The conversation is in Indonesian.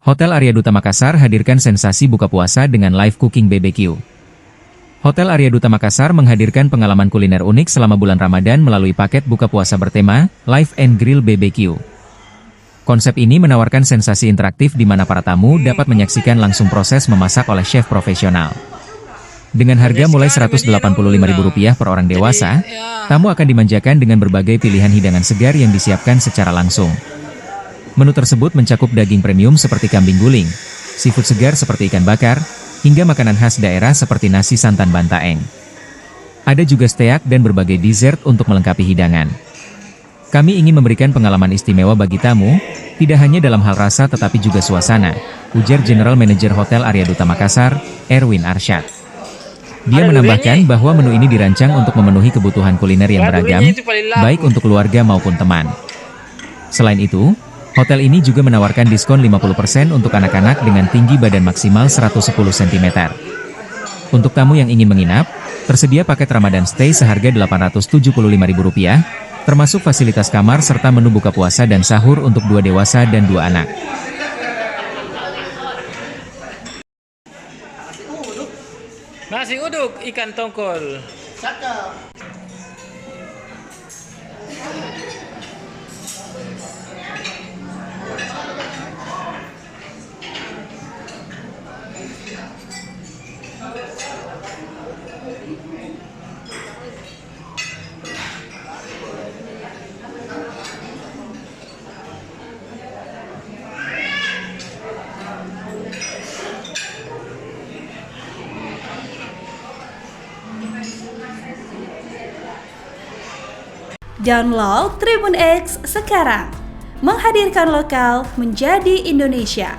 Hotel Arya Duta Makassar hadirkan sensasi buka puasa dengan live cooking BBQ. Hotel Arya Duta Makassar menghadirkan pengalaman kuliner unik selama bulan Ramadan melalui paket buka puasa bertema Live and Grill BBQ. Konsep ini menawarkan sensasi interaktif di mana para tamu dapat menyaksikan langsung proses memasak oleh chef profesional. Dengan harga mulai Rp185.000 per orang dewasa, tamu akan dimanjakan dengan berbagai pilihan hidangan segar yang disiapkan secara langsung. Menu tersebut mencakup daging premium seperti kambing guling, seafood segar seperti ikan bakar, hingga makanan khas daerah seperti nasi santan bantaeng. Ada juga steak dan berbagai dessert untuk melengkapi hidangan. Kami ingin memberikan pengalaman istimewa bagi tamu, tidak hanya dalam hal rasa tetapi juga suasana, ujar General Manager Hotel Arya Duta Makassar, Erwin Arsyad. Dia menambahkan bahwa menu ini dirancang untuk memenuhi kebutuhan kuliner yang beragam, baik untuk keluarga maupun teman. Selain itu, hotel ini juga menawarkan diskon 50% untuk anak-anak dengan tinggi badan maksimal 110 cm. Untuk tamu yang ingin menginap, tersedia paket Ramadan Stay seharga Rp875.000, termasuk fasilitas kamar serta menu buka puasa dan sahur untuk 2 dewasa dan 2 anak. Nasi uduk ikan tongkol. Download Tribun X sekarang, menghadirkan lokal menjadi Indonesia.